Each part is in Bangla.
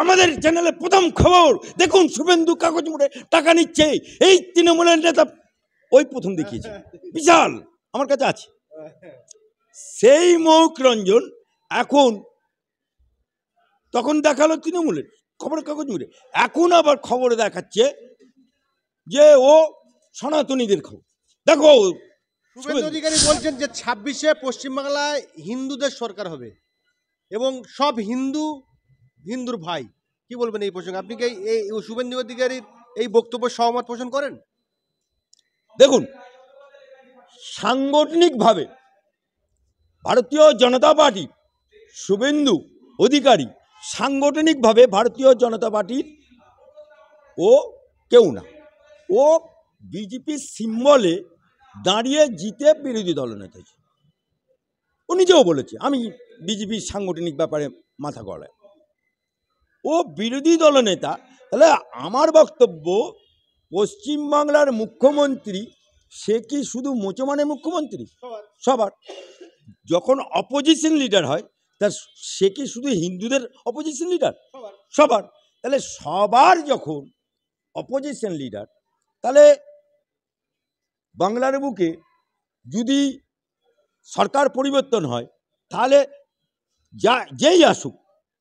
আমাদের চ্যানেলে প্রথম খবর দেখুন, শুভেন্দু কাগজ মুড়ে টাকা নিচ্ছে, এই তৃণমূলের নেতা ওই প্রথম দেখিয়েছে, বিশাল আমার কাছে আছে সেই মৌক রঞ্জন। এখন তখন দেখালো তৃণমূলের খবরের কাগজ মুড়ে, এখন আবার খবরে দেখাচ্ছে যে ও সনাতনীদের খবর। দেখো শুভেন্দু অধিকারী বলছেন যে 26-এ পশ্চিমবাংলায় হিন্দুদের সরকার হবে এবং সব হিন্দুর ভাই। কি বলবেন এই প্রসঙ্গে? আপনি কি এই শুভেন্দু অধিকারীর এই বক্তব্য সহমত পোষণ করেন? দেখুন, সাংগঠনিকভাবে ভারতীয় জনতা পার্টি শুভেন্দু অধিকারী সাংগঠনিকভাবে ভারতীয় জনতা পার্টির ও কেউ না, ও বিজেপির সিম্বলে দাঁড়িয়ে জিতে বিরোধী দলনেতা। ও নিজেও বলেছে আমি বিজেপির সাংগঠনিক ব্যাপারে মাথা গলায়, ও বিরোধী দলনেতা। তাহলে আমার বক্তব্য, পশ্চিমবাংলার মুখ্যমন্ত্রী সে কি শুধু মুসলমানের মুখ্যমন্ত্রী? সবার। যখন অপোজিশন লিডার হয় তা সে কি শুধু হিন্দুদের অপোজিশন লিডার? সবার। তাহলে সবার যখন অপোজিশন লিডার, তাহলে বাংলার বুকে যদি সরকার পরিবর্তন হয় তাহলে যেই আসুক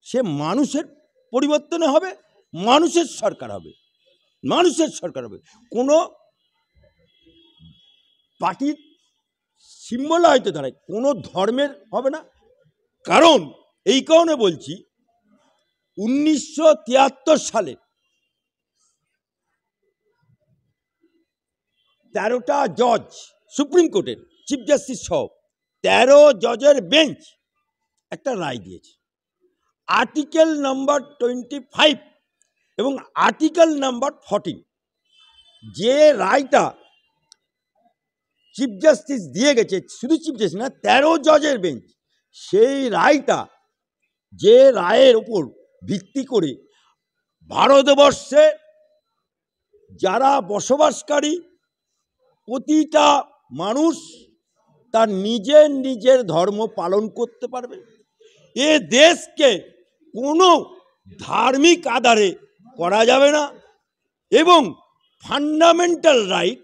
সে মানুষের পরিবর্তনে হবে, মানুষের সরকার হবে, মানুষের সরকার হবে। কোনো পার্টির সিম্বল হয়তো দাঁড়ায়, কোনো ধর্মের হবে না। কারণ এই কারণে বলছি, 1973 সালে 13টা জজ, সুপ্রিম কোর্টের চিফ জাস্টিস সহ 13 জজের বেঞ্চ একটা রায় দিয়েছে। আর্টিকেল নাম্বার 25 এবং আর্টিকেল নাম্বার 14, যে রায়টা চিফ জাস্টিস দিয়ে গেছে, শুধু চিফ জাস্টিস না, 13 জজের বেঞ্চ, সেই রায়টা, যে রায়ের উপর ভিত্তি করে ভারতবর্ষে যারা বসবাসকারী প্রতিটা মানুষ তার নিজের নিজের ধর্ম পালন করতে পারবে। এ দেশকে কোনো ধার্মিক আধারে করা যাবে না এবং ফান্ডামেন্টাল রাইট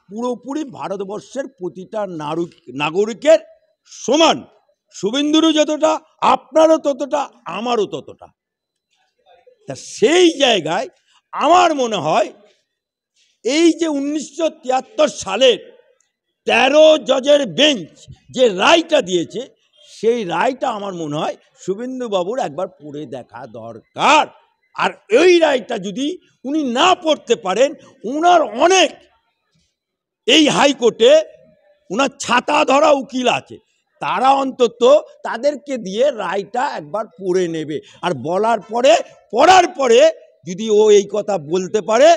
পুরোপুরি ভারতবর্ষের প্রতিটা নাগরিকের সমান। শুভেন্দুরও যতটা, আপনারও ততটা, আমারও ততটা। তা সেই জায়গায় আমার মনে হয় এই যে 1973 সালের 13 জজের বেঞ্চ যে রায়টা দিয়েছে, সেই রায়টা আমার মনে হয় শুভেন্দু বাবুর একবার পড়ে দেখা দরকার। আর এই রায়টা যদি উনি না পড়তে পারেন, উনার অনেক এই হাইকোর্টে উনার ছাতা ধরা উকিল আছে, তারা অন্তত তাদেরকে দিয়ে রায়টা একবার পড়ে নেবে। আর পড়ার পরে যদি ও এই কথা বলতে পারে,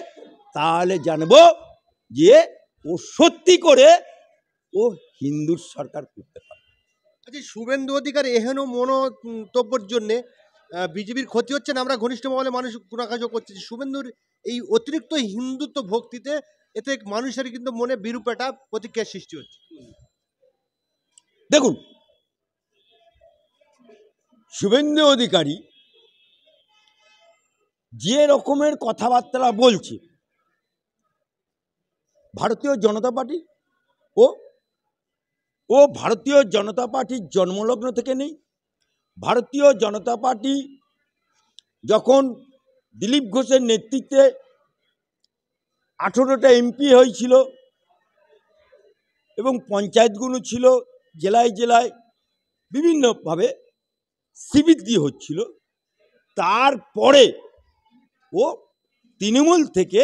তাহলে জানবো যে ও সত্যি করে ও হিন্দুর সরকার করতে পারে। আচ্ছা, শুভেন্দু অধিকারী এহেন মন্তব্যের জন্যে বিজেপির ক্ষতি হচ্ছে না? আমরা ঘনিষ্ঠ মহলে মানুষ গুণাকাজ করছে যে শুভেন্দুর এই অতিরিক্ত হিন্দুত্ব ভক্তিতে এতে মানুষের কিন্তু মনে বিরূপ একটা প্রতিক্রিয়ার সৃষ্টি হচ্ছে। দেখুন, শুভেন্দু অধিকারী যে রকমের কথাবার্তা বলছে, ভারতীয় জনতা পার্টি ও ভারতীয় জনতা পার্টির জন্মলগ্ন থেকে নেই। ভারতীয় জনতা পার্টি যখন দিলীপ ঘোষের নেতৃত্বে 18টা এমপি হয়েছিল এবং পঞ্চায়েতগুলো ছিল জেলায় জেলায় বিভিন্নভাবে শিবির দিয়ে হচ্ছিল, তারপরে ও তৃণমূল থেকে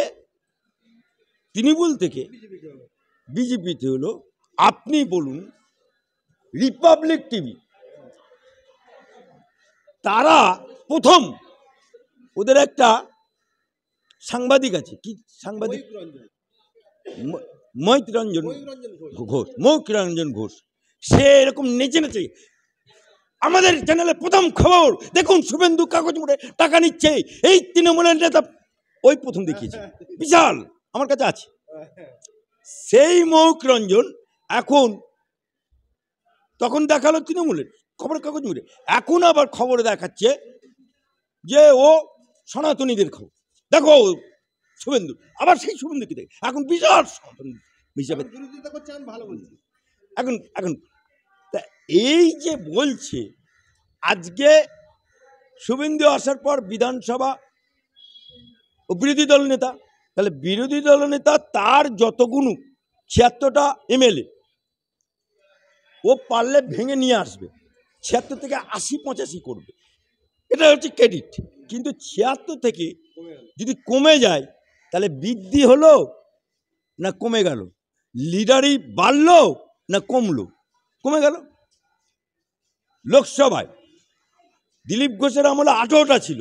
বিজেপিতে হলো। আপনি বলুন, রিপাবলিক টিভি, তারা প্রথম, ওদের একটা সাংবাদিক আছে, কি সাংবাদিক, মৌক রঞ্জন ঘোষ, সে এরকম নেচে নেচে আমাদের চ্যানেলে প্রথম খবর দেখুন, শুভেন্দু কাগজ মুড়ে টাকা নিচ্ছে, এই তৃণমূলের নেতা ওই প্রথম দেখিয়েছে, বিশাল আমার কাছে আছে সেই মৌক রঞ্জন। এখন তখন দেখালো তৃণমূলের খবরের কাগজ মুড়ে, এখন আবার খবরে দেখাচ্ছে যে ও সনাতনীদের খাও। দেখো শুভেন্দু, আবার সেই শুভেন্দুকে দেখে এখন বিশাল হিসাবে বিরোধিতা করছে, আমি ভালো বলছি। এখন এখন তা এই যে বলছে আজকে শুভেন্দু আসার পর বিধানসভা ও বিরোধী দল নেতা, তাহলে বিরোধী দল নেতা তার যতগুলো 76টা এমএলএ ও পারলে ভেঙে নিয়ে আসবে, 76 থেকে 80-85 করবে, এটা হচ্ছে ক্রেডিট। কিন্তু 76 থেকে যদি কমে যায় তাহলে বৃদ্ধি হলো না কমে গেল? লিডারই বাড়লো না কমলো? কমে গেল। লোকসভায় দিলীপ ঘোষের আমলে 18টা ছিল,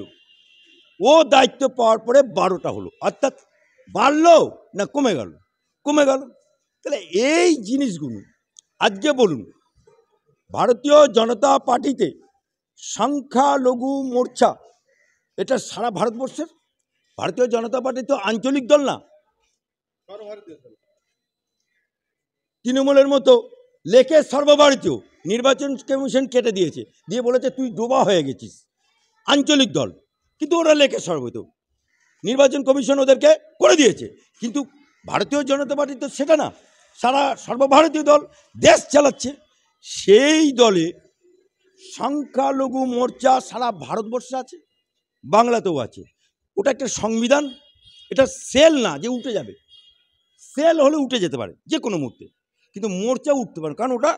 ও দায়িত্ব পাওয়ার পরে 12টা হলো, অর্থাৎ বাড়লো না কমে গেল? কমে গেল। তাহলে এই জিনিসগুলো আজকে বলুন, ভারতীয় জনতা পার্টিতে সংখ্যালঘু মোর্চা, এটা সারা ভারতবর্ষের ভারতীয় জনতা পার্টি তো আঞ্চলিক দল না, তৃণমূলের মতো লেখে সর্বভারতীয়। নির্বাচন কমিশন কেটে দিয়েছে, দিয়ে বলেছে তুই ডোবা হয়ে গেছিস, আঞ্চলিক দল। কিন্তু ওরা লেখে সর্বভারতীয়, নির্বাচন কমিশন ওদেরকে করে দিয়েছে। কিন্তু ভারতীয় জনতা পার্টি তো সেটা না, সারা সর্বভারতীয় দল, দেশ চালাচ্ছে। সেই দলে সংখ্যালঘু মোর্চা সারা ভারতবর্ষে আছে, বাংলাতেও আছে। ওটা একটা সংবিধান, এটা সেল না যে উঠে যাবে। সেল হলে উঠে যেতে পারে যে কোনো মুহূর্তে, কিন্তু মোর্চা উঠতে পারে, কারণ ওটা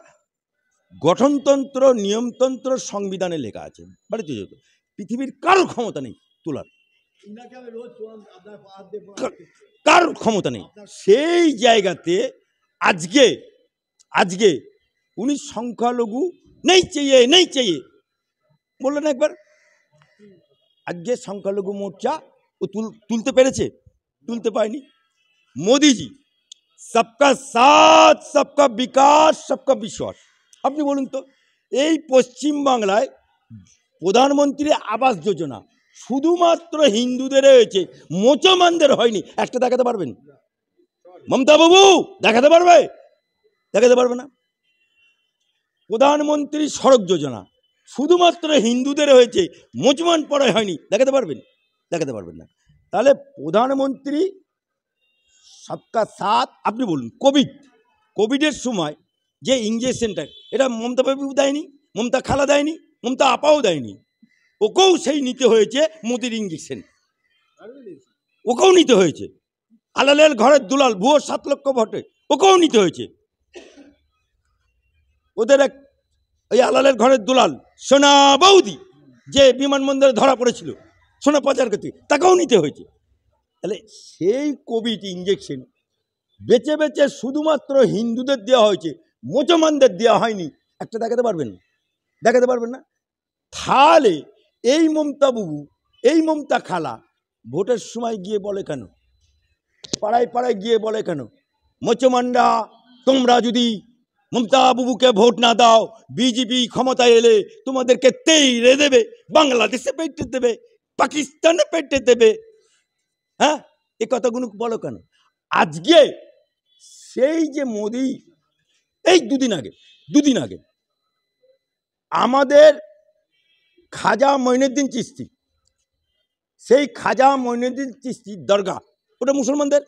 গঠনতন্ত্র, নিয়মতন্ত্র, সংবিধানে লেখা আছে। ভারতীয় জনতা পৃথিবীর কারোর ক্ষমতা নেই তোলার, কারোর ক্ষমতা নেই। সেই জায়গাতে আজকে আজকে উনি সংখ্যালঘু নেই চেয়ে বললেন একবার। আজকে সংখ্যালঘু মোর্চা ও তুলতে পেরেছে? তুলতে পারেনি। মোদিজি সবকা সাথ, সবকা বিকাশ, সবকা বিশ্বাস। আপনি বলুন তো, এই পশ্চিম বাংলায় প্রধানমন্ত্রী আবাস যোজনা শুধুমাত্র হিন্দুদের হয়েছে, মুসলমানদের হয়নি, একটা দেখাতে পারবেন? মমতা বাবু দেখাতে পারবে? দেখাতে পারবে না। প্রধানমন্ত্রী সড়ক যোজনা শুধুমাত্র হিন্দুদের হয়েছে, মুসলমান পড়ায় হয়নি, দেখাতে পারবেন? দেখাতে পারবেন না। তাহলে প্রধানমন্ত্রী সবকা সাথ। আপনি বলুন, কোভিডের সময় যে ইঞ্জেকশনটা, এটা মমতা বাবু দেয়নি, মমতা খালা দেয়নি, মমতা আপাও দেয়নি, ওকেও সেই নিতে হয়েছে মোদির ইঞ্জেকশন, ওকেও নিতে হয়েছে। আলালের ঘরের দুলাল ভুয়ো 7 লক্ষ ভোটে, ওকেও নিতে হয়েছে। ওদের এক ওই আলালের ঘরের দুলাল সোনা বৌদি যে বিমানবন্দরে ধরা পড়েছিল সোনা পাচার করতে, তাকেও নিতে হয়েছে। তাহলে সেই কোভিড ইঞ্জেকশন বেছে বেছে শুধুমাত্র হিন্দুদের দেওয়া হয়েছে, মুসলমানদের দেওয়া হয়নি, একটা দেখাতে পারবেন? দেখাতে পারবেন না। তাহলে এই মমতা বাবু, এই মমতা খালা ভোটের সময় গিয়ে বলে কেন, পাড়ায় পাড়ায় গিয়ে বলে কেন, মুসলমানরা তোমরা যদি মমতা বাবুকে ভোট না দাও, বিজেপি ক্ষমতায় এলে তোমাদেরকে তেড়ে দেবে, বাংলাদেশে পেটে দেবে, পাকিস্তানে পেটে দেবে। হ্যাঁ, এ কথাগুলো বলো কেন? আজকে সেই যে মোদি এই দুদিন আগে আমাদের খাজা মঈনুদ্দিন চিশতি, সেই খাজা মঈনুদ্দিন চিশতির দরগা, ওটা মুসলমানদের,